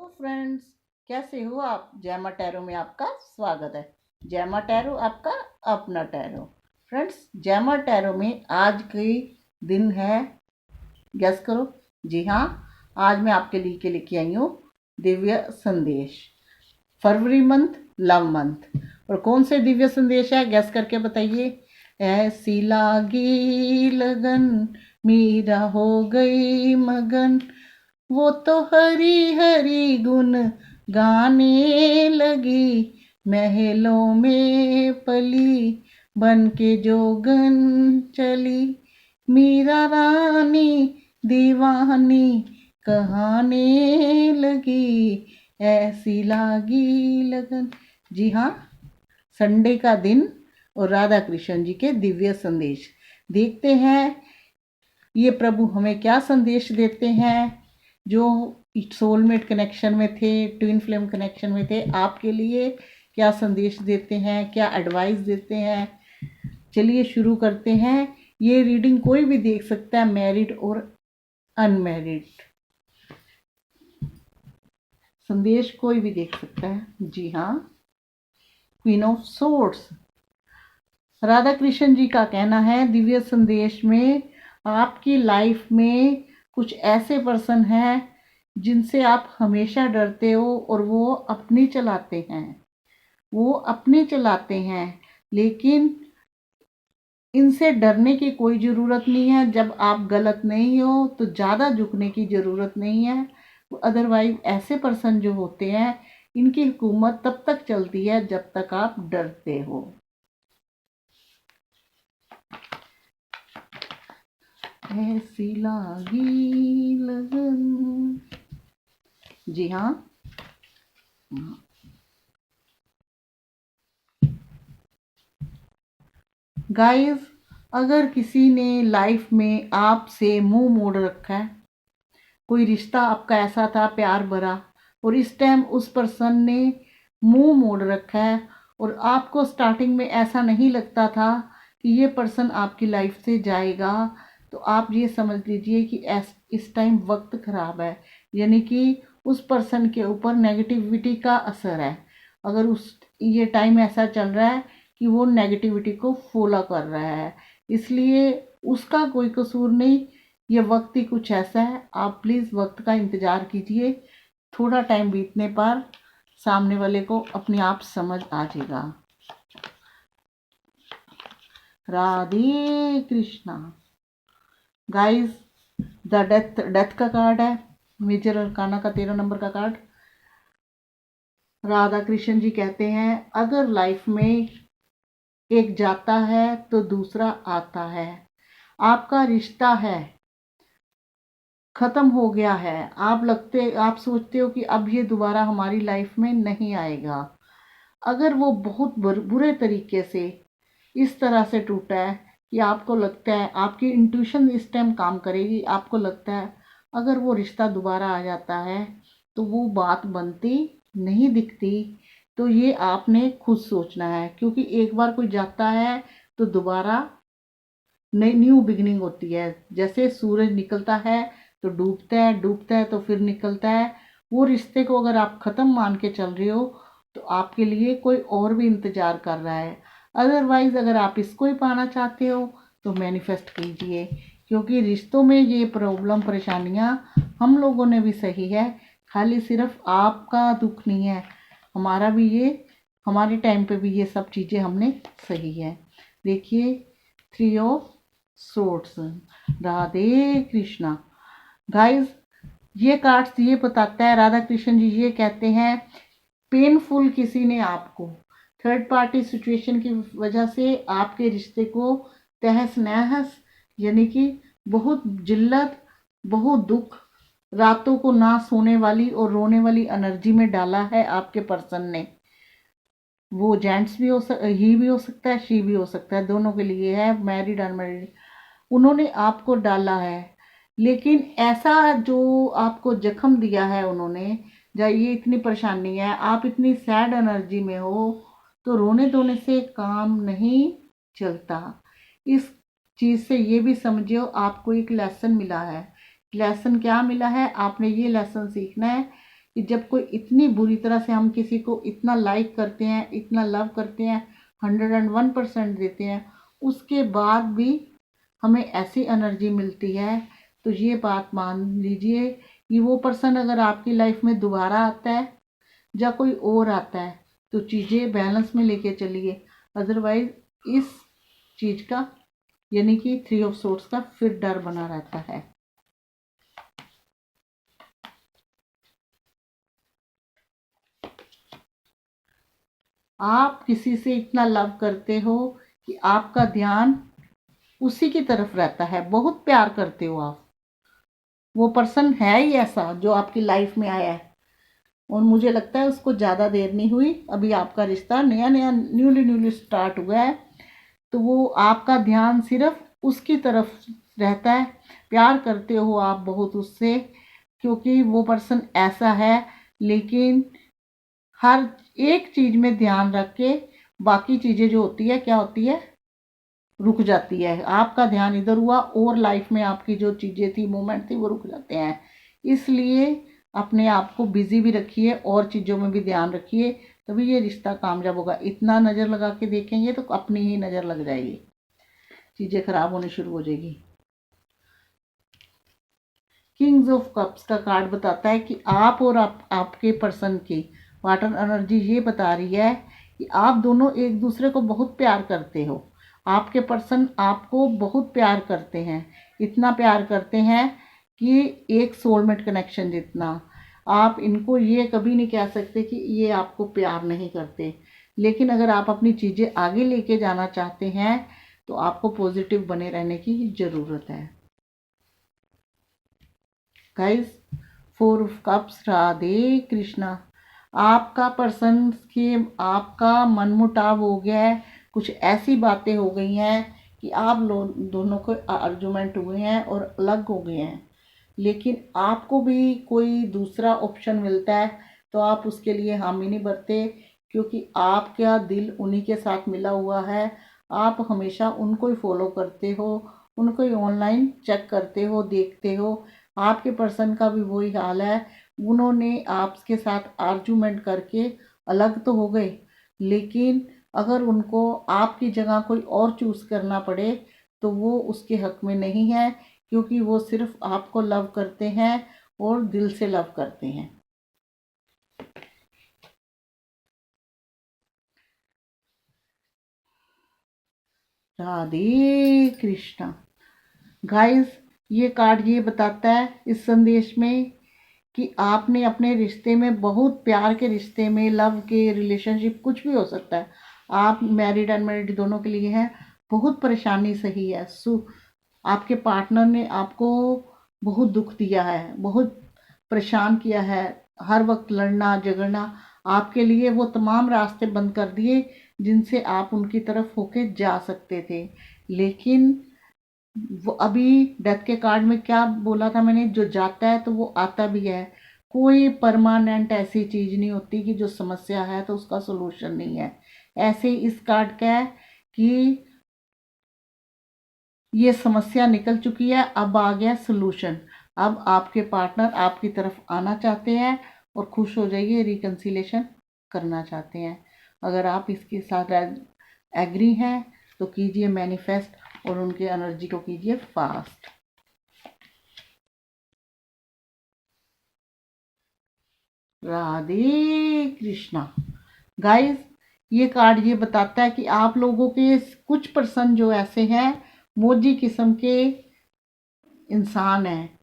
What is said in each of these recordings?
Hello friends, कैसे हो आप। जैमा टैरो में आपका स्वागत है। जैमा टैरो आपका अपना टैरो। फ्रेंड्स, जैमा टैरो में आज की दिन है, गैस करो। जी हाँ, आज मैं आपके लिए लेके आई हूँ दिव्य संदेश। फरवरी मंथ, लव मंथ। और कौन से दिव्य संदेश है, गैस करके बताइए। ऐसी लागी लगन, मीरा हो गई मगन, वो तो हरी हरी गुन गाने लगी, महलों में पली बन के जोगन चली, मीरा रानी दीवानी कहाने लगी, ऐसी लागी लगन। जी हाँ, संडे का दिन और राधा कृष्ण जी के दिव्य संदेश। देखते हैं ये प्रभु हमें क्या संदेश देते हैं। जो सोलमेट कनेक्शन में थे, ट्विन फ्लेम कनेक्शन में थे, आपके लिए क्या संदेश देते हैं, क्या एडवाइस देते हैं। चलिए शुरू करते हैं। ये रीडिंग कोई भी देख सकता है, मैरिड और अनमैरिड। संदेश कोई भी देख सकता है। जी हाँ, queen of swords Radha Krishna ji का कहना है दिव्य संदेश में, आपकी लाइफ में कुछ ऐसे पर्सन हैं जिनसे आप हमेशा डरते हो और वो अपनी चलाते हैं, लेकिन इनसे डरने की कोई ज़रूरत नहीं है। जब आप गलत नहीं हो तो ज़्यादा झुकने की ज़रूरत नहीं है। अदरवाइज ऐसे पर्सन जो होते हैं, इनकी हुकूमत तब तक चलती है जब तक आप डरते हो। ऐसी लागी लगन। जी हाँ, गाइस, अगर किसी ने लाइफ में आपसे मुंह मोड़ रखा है, कोई रिश्ता आपका ऐसा था प्यार भरा, और इस टाइम उस पर्सन ने मुंह मोड़ रखा है, और आपको स्टार्टिंग में ऐसा नहीं लगता था कि ये पर्सन आपकी लाइफ से जाएगा, तो आप ये समझ लीजिए कि इस टाइम वक्त खराब है। यानी कि उस पर्सन के ऊपर नेगेटिविटी का असर है। अगर उस ये टाइम ऐसा चल रहा है कि वो नेगेटिविटी को फॉलो कर रहा है, इसलिए उसका कोई कसूर नहीं। ये वक्त ही कुछ ऐसा है। आप प्लीज़ वक्त का इंतज़ार कीजिए। थोड़ा टाइम बीतने पर सामने वाले को अपने आप समझ आ जाएगा। Radhe Krishna. Guys, the death का कार्ड है, मेजर अरकाना का 13 नंबर का कार्ड। राधा कृष्ण जी कहते हैं, अगर लाइफ में एक जाता है तो दूसरा आता है। आपका रिश्ता है खत्म हो गया है। आप सोचते हो कि अब ये दोबारा हमारी लाइफ में नहीं आएगा। अगर वो बहुत बुरे तरीके से इस तरह से टूटा है कि आपको लगता है, आपकी इंट्यूशन इस टाइम काम करेगी, आपको लगता है अगर वो रिश्ता दोबारा आ जाता है तो वो बात बनती नहीं दिखती। तो ये आपने खुद सोचना है, क्योंकि एक बार कोई जाता है तो दोबारा नई न्यू बिगिनिंग होती है। जैसे सूरज निकलता है तो डूबता है तो फिर निकलता है। वो रिश्ते को अगर आप ख़त्म मान के चल रहे हो तो आपके लिए कोई और भी इंतज़ार कर रहा है। अदरवाइज़ अगर आप इसको ही पाना चाहते हो तो मैनिफेस्ट कीजिए, क्योंकि रिश्तों में ये प्रॉब्लम परेशानियाँ हम लोगों ने भी सही है। खाली सिर्फ आपका दुख नहीं है, हमारा भी ये, हमारे टाइम पे भी ये सब चीज़ें हमने सही है। देखिए, 3 of swords, Radhe Krishna. Guys, ये कार्ड्स ये बताता है, राधा कृष्ण जी ये कहते हैं, पेनफुल किसी ने आपको थर्ड पार्टी सिचुएशन की वजह से आपके रिश्ते को तहस नहस, यानी कि बहुत जिल्लत, बहुत दुख, रातों को ना सोने वाली और रोने वाली एनर्जी में डाला है आपके पर्सन ने। वो जेंट्स भी ही भी हो सकता है, शी भी हो सकता है, दोनों के लिए है, मैरिड अनमैरिड। उन्होंने आपको डाला है, लेकिन ऐसा जो आपको जख्म दिया है उन्होंने, या ये इतनी परेशानी है, आप इतनी सैड एनर्जी में हो, तो रोने धोने से काम नहीं चलता। इस चीज़ से ये भी समझो, आपको एक लेसन मिला है। लेसन क्या मिला है, आपने ये लेसन सीखना है कि जब कोई इतनी बुरी तरह से हम किसी को इतना लाइक करते हैं, इतना लव करते हैं, 101% देते हैं, उसके बाद भी हमें ऐसी एनर्जी मिलती है, तो ये बात मान लीजिए कि वो पर्सन अगर आपकी लाइफ में दोबारा आता है या कोई और आता है तो चीज़ें बैलेंस में लेके चलिए, अदरवाइज इस चीज़ का यानी कि 3 ऑफ सोर्ड्स का फिर डर बना रहता है। आप किसी से इतना लव करते हो कि आपका ध्यान उसी की तरफ रहता है, बहुत प्यार करते हो आप, वो पर्सन है ही ऐसा जो आपकी लाइफ में आया है, और मुझे लगता है उसको ज़्यादा देर नहीं हुई, अभी आपका रिश्ता नया नया न्यूली स्टार्ट हुआ है, तो वो आपका ध्यान सिर्फ उसकी तरफ रहता है, प्यार करते हो आप बहुत उससे, क्योंकि वो पर्सन ऐसा है। लेकिन हर एक चीज़ में ध्यान रख के बाकी चीज़ें जो होती है क्या होती है, रुक जाती है, आपका ध्यान इधर हुआ और लाइफ में आपकी जो चीज़ें थी, मोमेंट थी, वो रुक जाते हैं। इसलिए अपने आप को बिजी भी रखिए और चीज़ों में भी ध्यान रखिए, तभी ये रिश्ता कामयाब होगा। इतना नज़र लगा के देखेंगे तो अपनी ही नज़र लग जाएगी, चीज़ें खराब होनी शुरू हो जाएगी। किंग्स ऑफ कप्स का कार्ड बताता है कि आप और आपके पर्सन की वाटर एनर्जी ये बता रही है कि आप दोनों एक दूसरे को बहुत प्यार करते हो, आपके पर्सन आपको बहुत प्यार करते हैं, इतना प्यार करते हैं कि एक सोलमेट कनेक्शन जितना। आप इनको ये कभी नहीं कह सकते कि ये आपको प्यार नहीं करते, लेकिन अगर आप अपनी चीज़ें आगे लेके जाना चाहते हैं तो आपको पॉजिटिव बने रहने की ज़रूरत है। Guys, 4 of cups, Radhe Krishna. आपका पर्सन के आपका मनमुटाव हो गया है, कुछ ऐसी बातें हो गई हैं कि आप दोनों को आर्गुमेंट हुए हैं और अलग हो गए हैं, लेकिन आपको भी कोई दूसरा ऑप्शन मिलता है तो आप उसके लिए हामी नहीं भरते, क्योंकि आपका दिल उन्हीं के साथ मिला हुआ है, आप हमेशा उनको ही फॉलो करते हो, उनको ही ऑनलाइन चेक करते हो, देखते हो। आपके पर्सन का भी वही हाल है, उन्होंने आपके साथ आर्गुमेंट करके अलग तो हो गए, लेकिन अगर उनको आपकी जगह कोई और चूज़ करना पड़े तो वो उसके हक में नहीं है, क्योंकि वो सिर्फ आपको लव करते हैं और दिल से लव करते हैं। राधे कृष्णा। गाइस, ये कार्ड ये बताता है इस संदेश में कि आपने अपने रिश्ते में, बहुत प्यार के रिश्ते में, लव के रिलेशनशिप, कुछ भी हो सकता है, आप मैरिड अनमैरिड दोनों के लिए हैं, बहुत परेशानी सही है, आपके पार्टनर ने आपको बहुत दुख दिया है, बहुत परेशान किया है, हर वक्त लड़ना झगड़ना, आपके लिए वो तमाम रास्ते बंद कर दिए जिनसे आप उनकी तरफ होके जा सकते थे। लेकिन वो अभी डेथ के कार्ड में क्या बोला था मैंने, जो जाता है तो वो आता भी है, कोई परमानेंट ऐसी चीज़ नहीं होती कि जो समस्या है तो उसका सोल्यूशन नहीं है। ऐसे ही इस कार्ड का है कि ये समस्या निकल चुकी है, अब आ गया सोल्यूशन, अब आपके पार्टनर आपकी तरफ आना चाहते हैं और खुश हो जाइए, रिकन्सिलेशन करना चाहते हैं। अगर आप इसके साथ एग्री हैं तो कीजिए मैनिफेस्ट और उनके एनर्जी को कीजिए फास्ट। राधे कृष्णा। गाइस, ये कार्ड ये बताता है कि आप लोगों के कुछ पर्सन जो ऐसे हैं, मोजी किस्म के इंसान हैं।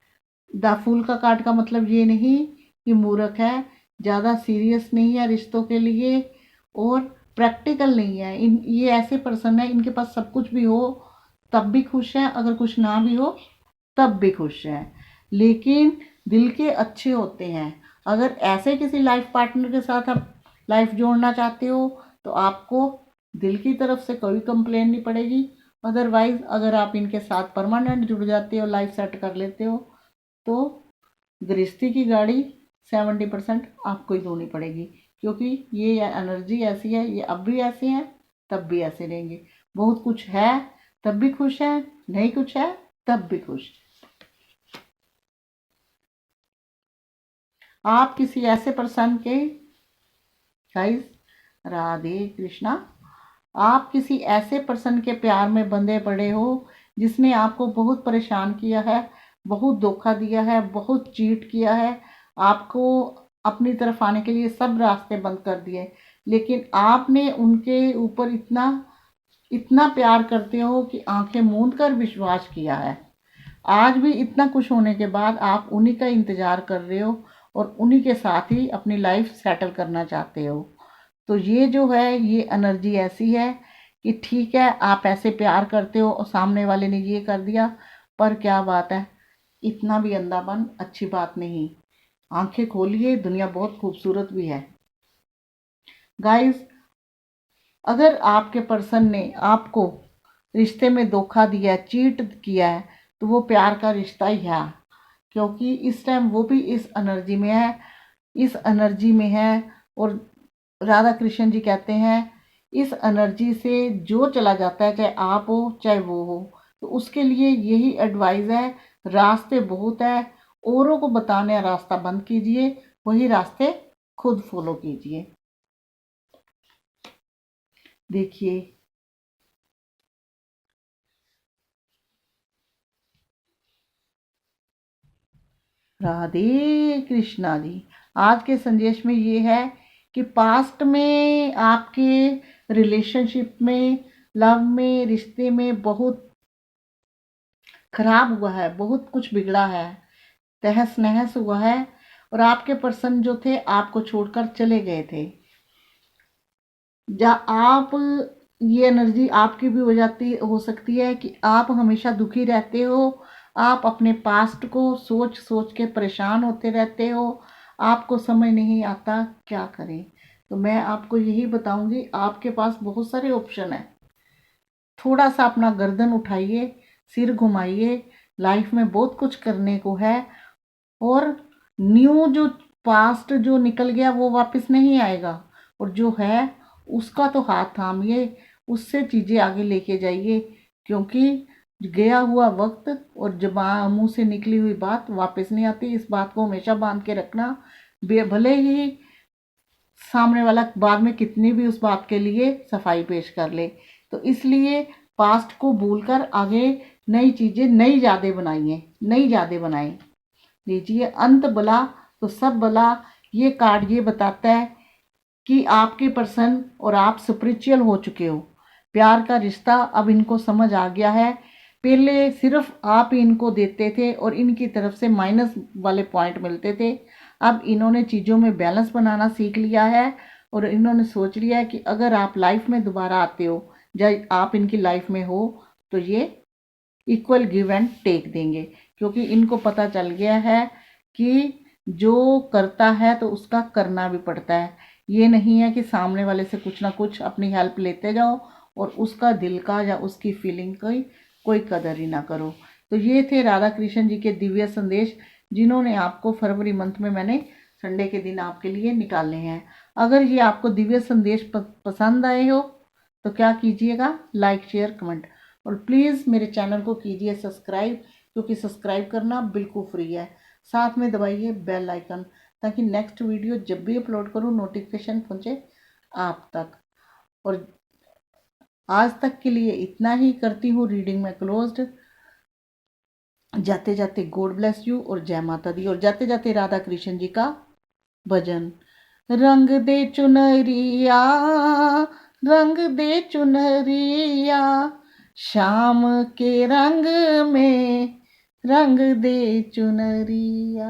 द फूल का कार्ड का मतलब ये नहीं कि मूर्ख है, ज़्यादा सीरियस नहीं है रिश्तों के लिए और प्रैक्टिकल नहीं है। ये ऐसे पर्सन है, इनके पास सब कुछ भी हो तब भी खुश है, अगर कुछ ना भी हो तब भी खुश है, लेकिन दिल के अच्छे होते हैं। अगर ऐसे किसी लाइफ पार्टनर के साथ आप लाइफ जोड़ना चाहते हो तो आपको दिल की तरफ से कोई कंप्लेन नहीं पड़ेगी। अदरवाइज अगर आप इनके साथ परमानेंट जुड़ जाते हो, लाइफ सेट कर लेते हो, तो गृहस्थी की गाड़ी 70% आपको ही धोनी पड़ेगी, क्योंकि ये एनर्जी ऐसी है, ये अब भी ऐसे हैं तब भी ऐसे रहेंगे। बहुत कुछ है तब भी खुश है, नहीं कुछ है तब भी खुश। आप किसी ऐसे पर्सन के, गाइस, राधे कृष्णा, आप किसी ऐसे पर्सन के प्यार में बंधे पड़े हो जिसने आपको बहुत परेशान किया है, बहुत धोखा दिया है, बहुत चीट किया है, आपको अपनी तरफ आने के लिए सब रास्ते बंद कर दिए, लेकिन आपने उनके ऊपर इतना इतना प्यार करते हो कि आंखें मूंद कर विश्वास किया है। आज भी इतना कुछ होने के बाद आप उन्हीं का इंतज़ार कर रहे हो और उन्हीं के साथ ही अपनी लाइफ सेटल करना चाहते हो। तो ये जो है, ये एनर्जी ऐसी है कि ठीक है, आप ऐसे प्यार करते हो और सामने वाले ने ये कर दिया, पर क्या बात है, इतना भी अंधापन अच्छी बात नहीं। आंखें खोलिए, दुनिया बहुत खूबसूरत भी है। गाइस, अगर आपके पर्सन ने आपको रिश्ते में धोखा दिया, चीट किया है, तो वो प्यार का रिश्ता ही है, क्योंकि इस टाइम वो भी इस एनर्जी में है, इस एनर्जी में है। और राधा कृष्ण जी कहते हैं, इस एनर्जी से जो चला जाता है, चाहे आप हो चाहे वो हो, तो उसके लिए यही एडवाइस है, रास्ते बहुत है, औरों को बताने रास्ता बंद कीजिए, वही रास्ते खुद फॉलो कीजिए। देखिए, राधे कृष्णा जी, आज के संदेश में ये है कि पास्ट में आपके रिलेशनशिप में, लव में, रिश्ते में बहुत खराब हुआ है, बहुत कुछ बिगड़ा है, तहस नहस हुआ है, और आपके पर्सन जो थे आपको छोड़कर चले गए थे। जा आप ये एनर्जी आपकी भी हो सकती है कि आप हमेशा दुखी रहते हो, आप अपने पास्ट को सोच सोच के परेशान होते रहते हो, आपको समझ नहीं आता क्या करें। तो मैं आपको यही बताऊंगी, आपके पास बहुत सारे ऑप्शन है। थोड़ा सा अपना गर्दन उठाइए, सिर घुमाइए, लाइफ में बहुत कुछ करने को है। और न्यू जो पास्ट जो निकल गया वो वापस नहीं आएगा, और जो है उसका तो हाथ थामिए, उससे चीज़ें आगे लेके जाइए, क्योंकि गया हुआ वक्त और जबान मुंह से निकली हुई बात वापस नहीं आती। इस बात को हमेशा बांध के रखना, भले ही सामने वाला बाद में कितनी भी उस बात के लिए सफाई पेश कर ले। तो इसलिए पास्ट को भूलकर आगे नई चीज़ें, नई यादें बनाइए, नई यादें बनाएं। लीजिए, अंत भला तो सब भला, ये कार्ड ये बताता है कि आपके पर्सन और आप स्पिरिचुअल हो चुके हो, प्यार का रिश्ता अब इनको समझ आ गया है। पहले सिर्फ आप ही इनको देते थे और इनकी तरफ से माइनस वाले पॉइंट मिलते थे, अब इन्होंने चीज़ों में बैलेंस बनाना सीख लिया है, और इन्होंने सोच लिया है कि अगर आप लाइफ में दोबारा आते हो या आप इनकी लाइफ में हो, तो ये इक्वल गिव एंड टेक देंगे, क्योंकि इनको पता चल गया है कि जो करता है तो उसका करना भी पड़ता है। ये नहीं है कि सामने वाले से कुछ ना कुछ अपनी हेल्प लेते जाओ और उसका दिल का या उसकी फीलिंग की कोई कदर ही ना करो। तो ये थे राधा कृष्ण जी के दिव्य संदेश, जिन्होंने आपको फरवरी मंथ में मैंने संडे के दिन आपके लिए निकालने हैं। अगर ये आपको दिव्य संदेश पसंद आए हो तो क्या कीजिएगा, लाइक शेयर कमेंट, और प्लीज़ मेरे चैनल को कीजिए सब्सक्राइब, क्योंकि सब्सक्राइब करना बिल्कुल फ्री है। साथ में दबाइए बेल आइकन, ताकि नेक्स्ट वीडियो जब भी अपलोड करूँ नोटिफिकेशन पहुँचे आप तक। और आज तक के लिए इतना ही, करती हूँ रीडिंग में क्लोज्ड। जाते जाते गॉड ब्लेस यू और जय माता दी, और जाते जाते राधा कृष्ण जी का भजन। रंग दे चुनरिया, रंग दे चुनरिया, शाम के रंग में रंग दे चुनरिया।